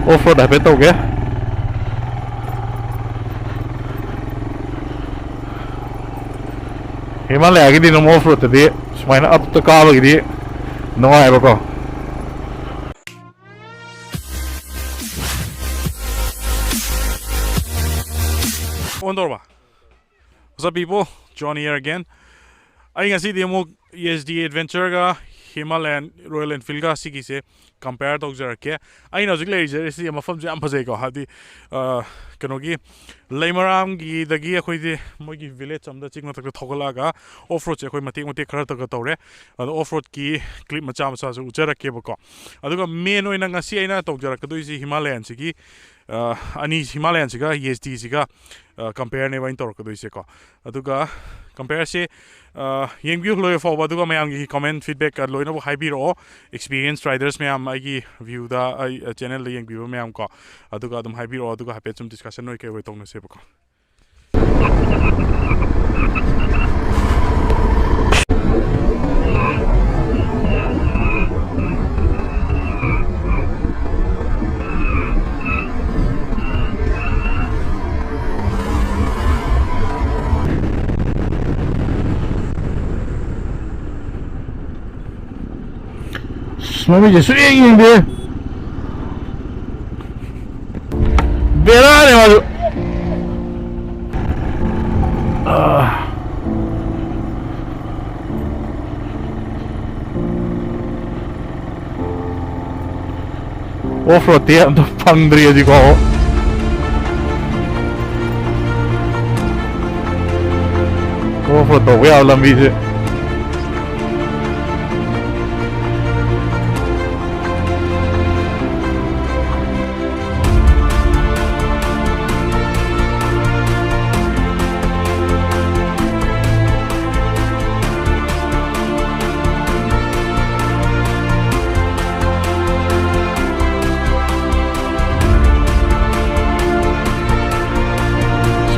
off-road haipet tauge Himalaya gidi no off-road tadi sumaina up to kaaba gidi nungai bako Ondorba. What's up, people? Johnny here again. I can see the Yezdi adventure ga Himalayan Royal Enfield ga sigi se compare to jarake. I know jigla is see mafam jam phasai ko hadi kanogi Laimaram gi dagi akhoi de mogi village amda chingna tak thogala ga off road che akhoi mati khara tak tawre off road ki clip macha macha su jarake bako aduga main oina ngasi aina to jaraka do isi Himalayan sigi ani Himalayan siga Yezdi siga compare ne vain tor ko do ise ko aduga compare se yengbiu loy fo aduga mayam gi comment feedback loina bo haibiro experienced riders mayam agi view da channel le yengbiu mayam ko aduga adum haibiro aduga hape chum discussion noi ke we tong na se ko Mami je swinging dia. Berani maju. Off-road dia untuk pandri aja kau. Off-road tu ya alam bisa.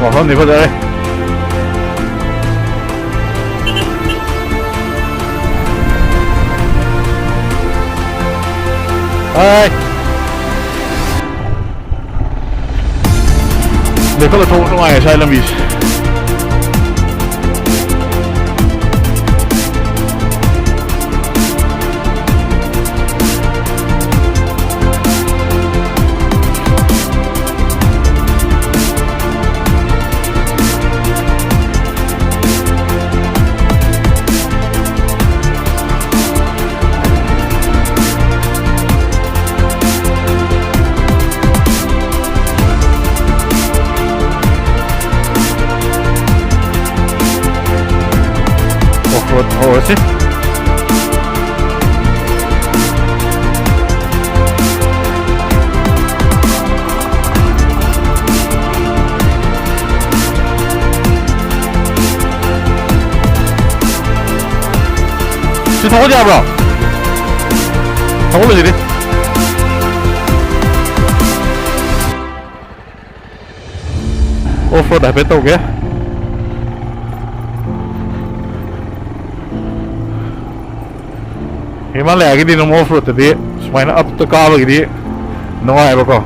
Mohon di pada Hai देखो तो थोड़ा आया शायद लंबीस Horse. 지금 더 어디 잡아? 더 올라지래. 오프로드 해봤다 오게. Himalaya gidi no off-road tadi sumaina up to kaaba gidi nungai bako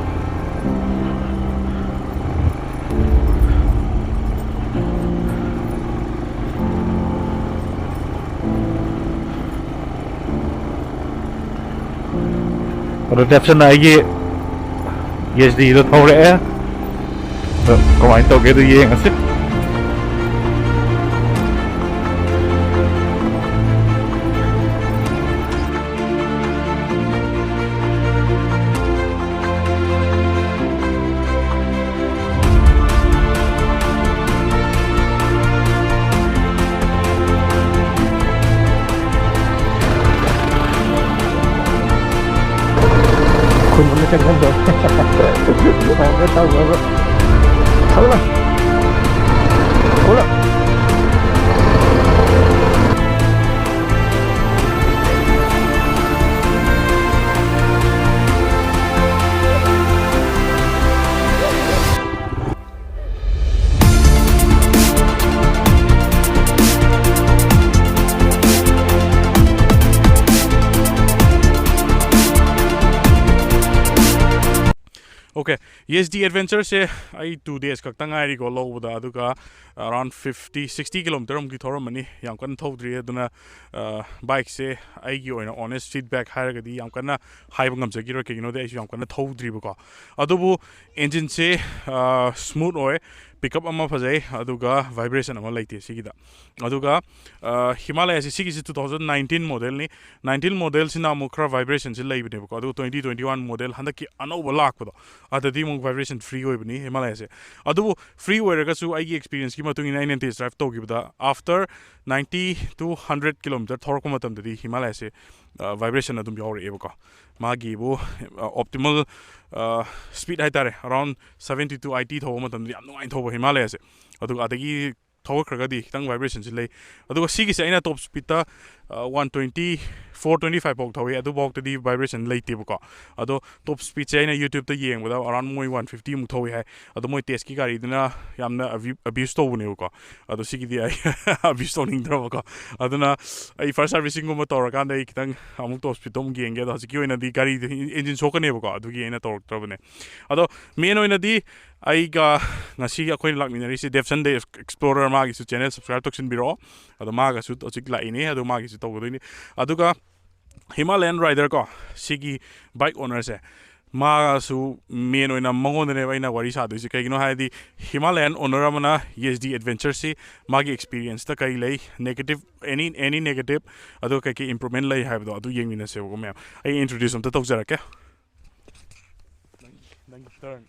reception lagi Yezdi itu tahu ya kemarin tahu gitu yang asik Hãy subscribe cho kênh Ghiền Mì Gõ để không bỏ lỡ những video hấp dẫn Okay, Yezdi adventure se I 2 days kaktang ai go low da aduga around 50-60 kilometer ki thoram mani yam kan thodri aduna bike se ai gi oina honest feedback hairaga di yam kana high bangam jagi ro ke you know de yam kana thodri ba ko adubu engine se smooth oy pickup ama phajai aduga vibration ama laite sigida aduga Himalaya se sigi 2019 model ni 19 model sina mukra vibration se laibne ba ko adu 2021 model handaki anova lak ba adadi mong vibration free oibni Himalaya se adubu free oiraga su ai experience ki matung ina inen test drive to gibda after 90 to 100 kilometer thorko matam dadi Himalaya se vibration adum yaure eba ko magi bu optimal speed haitare around 70 to 80 thobo matam dadi am ngai thobo Himalaya se adu adagi thobo kragadi kitang vibration se lei adu sigi se aina top speed ta 120 425 bok thawi adu bok tadi vibration leite ba ko ado top speed se aina YouTube ta yeng ba around moi 150 mu thawi hai adu moi test ki gari dina yamna abuse to ne ko ado sigi di ai abuse to ning dra ba ko aduna ai first servicing ko ma tor kan dai kitang amuk top speed tom geng ge da sigi oina di gari engine shock ne ba ko adu gi aina tor tra ba ne ado main oina di ai ga ngasi akoi lakminari se Dev Sunday Explorer ma gi su channel subscribe to sin biro ado ma ga su to sik la ini ado ma gi su to go ni aduga Himalayan rider ko sigi bike owner se ma su main oina mangon ne baina wari sa du si kai no haidi Himalayan owner amana Yezdi adventure si magi experience ta kai lei negative any negative ado kai ki improvement lei have do adu yeng ni se go me ai introduce am ta tok jara ke turn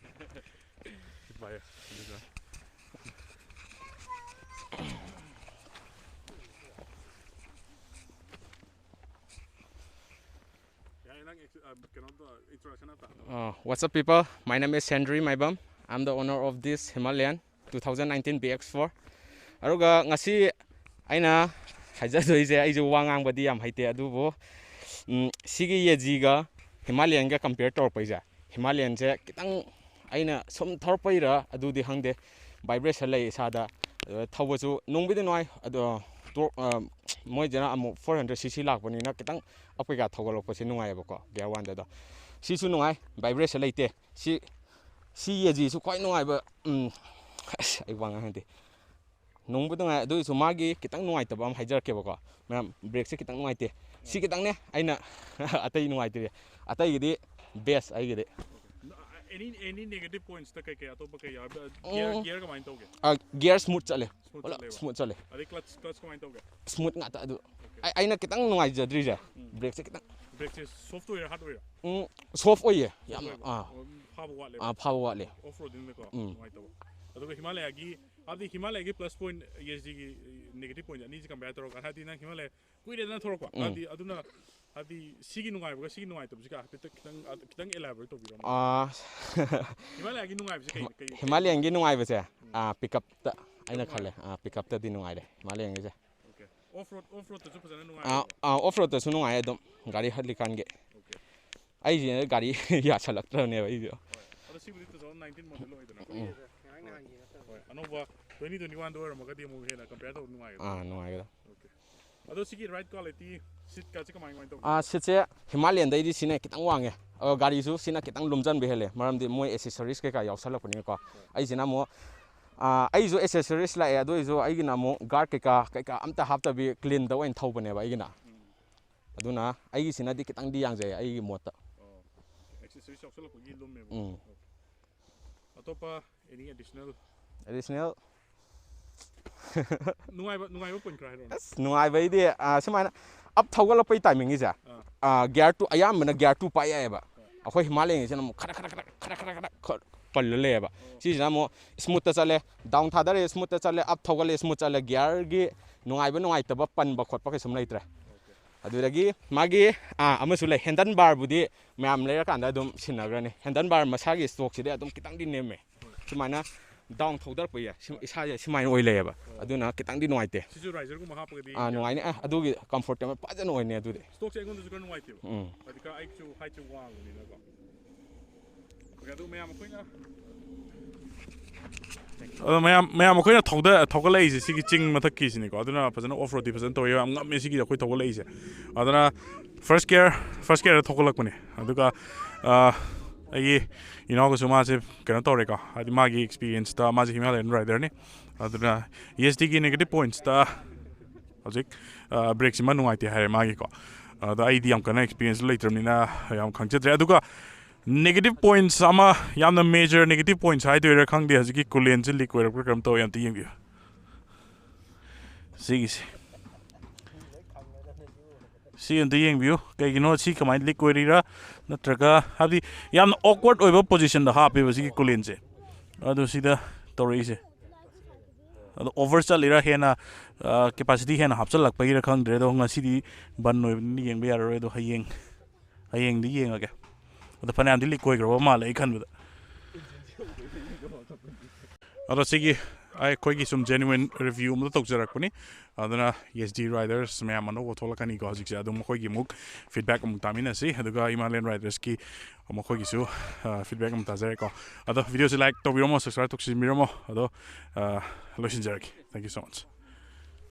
What's up, people? My name is Henry Maibam. I'm the owner of this Himalayan 2019 BX4. Aruga ngasi aina hajadoi je aiju wangang badi am haite adubo sigi Yezdi ga Himalayan ga compare tor paija Himalayan je kitang aina som thor paira adu di hangde vibration lai sada thawaju nongbi de noi adu moi jana amu 400cc lakbani na kitang apiga thogolok pasi nungai ba ko gear 1 da si su nungai vibration laite si Yezdi su khoi nungai ba ai wanga hande nongbu nungai adu su magi kitang nungai ta bam haijar ke ba ko mam brake se kitang nungai te si kitang ne aina atai nungai te atai gidi best ai gidi any negative points ta kai kai ato ba kai gear ka main toge gear smooth chale smooth chale adi clutch ka main toge smooth nga ta adu aina kitang nungai jadri ja brake se kitang brake se software hardware soft oye yam power wale off road din ko mai to adu Himalaya gi adi Himalaya gi plus point Yezdi gi negative point ani ji compare to ka hadi na Himalaya kuide na thoro ko adi aduna adi sigi nungai ba sigi nungai to bika kitang elaborate to biro Himalaya gi nungai ba kai Himalayan gi nungai ba se pickup ta aina khale pickup ta di nungai de Himalayan gi se okay off road to super nungai off road to su nungai adum gari hadli kan ge okay ai ji gari ya chalak tra ne ba i dio adu sigi 2019 model oi dana anova 2021 do ma gadi mo hena compare to nungai nungai ga okay adu sigi ride quality sit ka chika mai to sit se Himalayan dai di sine kitang wange gari su sina kitang lumjan be hele maram di moi accessories ke ka yaw salak ni ko ai sina mo ai zo accessories la ado zo ai gina mo guard ke ka amta hafta bi clean da wain thau bane ba ai gina aduna ai gi sina di kitang di yang je ai gi mota accessories yaw salak gi lum me atopa any additional nungai ba point krai ro nungai ba ide sumana up thawgal pai timing is gear 2 ayam mana gear 2 pa ya ba akhoi Himalayan is na khara palle ba si na mo smooth ta chale down tha dare smooth ta chale up thawgal smooth chale gear gi nungai ba nungai ta ba pan ba khot pa kai sum leitre aduragi magi amasu le handle bar budi myam le kan da dum sinagrani handle bar masagi stock si de dum kitang di neme sumana down thawdar pa ya isa ya simai oi le ba aduna kitang di nungai te sisu riser ko maha pa di nungai ni adugi comfortable pa ja noi ne adude stock se ngon du ko nungai te adika ai chu hai chu wang ni na ko adu mayam koina mayam koina thawda lai se sigi ching mathak ki sini ko aduna phajana off road phajana to ya ngam me sigi ko thawda lai se aduna first gear thawlak pune aduga ꯑꯩꯒꯤ ꯏꯅꯥꯎꯒꯁꯨ ꯃꯥꯁꯦ ꯀꯩꯅꯣ ꯇꯧꯔꯦꯀꯣ ꯍꯥꯏꯗꯤ ꯃꯥꯒꯤ ꯑꯦꯛꯁꯄꯤꯔꯤꯌꯦꯟꯁꯇ ꯃꯥꯁꯦ ꯍꯤꯃꯥꯂꯌꯟ ꯔꯥꯏꯗꯔꯅꯤ ꯑꯗꯨꯅ ꯌꯦꯁꯗꯤꯒꯤ negative ꯄꯣꯏꯟꯠꯁꯇ ꯍꯧꯖꯤꯛ ꯕ꯭ꯔꯦꯛꯁꯤꯃ ꯅꯨꯡꯉꯥꯏꯇꯦ ꯍꯥꯏꯔꯦ ꯃꯥꯒꯤꯀꯣ ꯑꯗꯣ ꯑꯩꯗꯤ ꯌꯥꯝ ꯀꯟꯅ ꯑꯦꯛꯁꯄꯤꯔꯤꯌꯦꯟꯁ ꯂꯩꯇ꯭ꯔꯕꯅꯤꯅ ꯌꯥꯝ ꯈꯪꯖꯗ꯭ꯔꯦ ꯑꯗꯨꯒ ꯅꯦꯒꯦꯇꯤꯞ ꯄꯣꯏꯟꯠꯁ ꯑꯃ ꯌꯥꯝꯅ ꯃꯦꯖꯔ ꯅꯦꯒꯦꯇꯤꯞ ꯄꯣꯏꯟꯠꯁ ꯍꯥꯏꯗꯣꯏꯔꯥ ꯈꯪꯗꯦ ꯍꯧꯖꯤꯛꯀꯤ ꯀꯨꯂꯦꯟꯁꯦ ꯂꯤꯛ ꯑꯣꯏꯔꯛꯄ꯭ꯔꯥ ꯀꯔꯝ ꯇꯧꯋꯦ ꯑꯝꯇ ꯌꯦꯡꯕꯤꯌꯨ ꯁꯤꯒꯤꯁꯦ ꯁꯤ ꯑꯝꯇ ꯌꯦꯡꯕꯤꯌꯨ ꯀꯩꯒꯤꯅꯣ ꯁꯤ ꯀꯃꯥꯏꯅ ꯂꯤꯛ ꯑꯣꯏꯔꯤꯔꯥ ꯅꯠꯇ꯭ꯔꯒ ꯍꯥꯏꯕꯗꯤ ꯌꯥꯝꯅ ꯑꯣꯛꯋꯥꯔꯗ ꯑꯣꯏꯕ ꯄꯣꯖꯤꯁꯟꯗ ꯍꯥꯞꯄꯦꯕ ꯁꯤꯒꯤ ꯀꯨꯂꯦꯟꯁꯦ ꯑꯗꯣ ꯁꯤꯗ ꯇꯧꯔꯛꯏꯁꯦ ꯑꯗꯣ ꯑꯣꯚꯔ ꯆꯠꯂꯤꯔꯥ ꯍꯦꯟꯅ ꯀꯦꯄꯥꯁꯤꯇꯤ ꯍꯦꯟꯅ ꯍꯥꯞꯆꯤꯜꯂꯛꯄꯒꯤꯔꯥ ꯈꯪꯗ꯭ꯔꯦ ꯑꯗꯣ ꯉꯁꯤꯗꯤ ꯕꯟ ꯑꯣꯏꯕꯅꯤꯅ ꯌꯦꯡꯕ ꯌꯥꯔꯔꯣꯏ ꯑꯗꯣ ꯍꯌꯦꯡꯗꯤ ꯌꯦꯡꯉꯒꯦ ꯑꯗꯣ ꯐꯅꯌꯥꯝꯗꯤ ꯂꯤꯛ ꯑꯣꯏꯈ꯭ꯔꯕ ꯃꯥꯜꯂꯦ ꯑꯩ ꯈꯟꯕꯗ ꯑꯗꯣ ꯁꯤꯒꯤ ꯑꯩꯈꯣꯏꯒꯤ ꯁꯨꯝ ꯖꯦꯅꯨꯋꯤꯟ ꯔꯤꯚ꯭ꯌꯨ ꯑꯃꯗ ꯇꯧꯖꯔꯛꯄꯅꯤ ꯑꯗꯨꯅ ꯌꯦꯁ ꯗꯤ ꯔꯥꯏꯗꯔꯁ ꯃꯌꯥꯝ ꯑꯅꯧꯕ ꯊꯣꯛꯂꯛꯀꯅꯤꯀꯣ ꯍꯧꯖꯤꯛꯁꯦ ꯑꯗꯨꯝ ꯃꯈꯣꯏꯒꯤ ꯑꯃꯨꯛ ꯐꯤꯗꯕꯦꯛ ꯑꯃꯨꯛ ꯇꯥꯃꯤꯟꯅꯁꯤ ꯑꯗꯨꯒ ꯍꯤꯃꯥꯂꯌꯟ ꯔꯥꯏꯗꯔꯁꯀꯤ ꯃꯈꯣꯏꯒꯤꯁꯨ ꯐꯤꯗꯕꯦꯛ ꯑꯃꯨꯛ ꯇꯥꯖꯔꯦꯀꯣ ꯑꯗꯣ ꯚꯤꯗꯤꯑꯣꯁꯦ ꯂꯥꯏꯛ ꯇꯧꯕꯤꯔꯝꯃꯣ ꯁꯕꯁꯀ꯭ꯔꯥꯏꯕ ꯇꯧꯁꯤꯟꯕꯤꯔꯝꯃꯣ ꯑꯗꯣ ꯂꯣꯏꯁꯤꯟꯖꯔꯒꯦ ꯊꯦꯡꯛ ꯌꯨ ꯁꯣ ꯃꯆ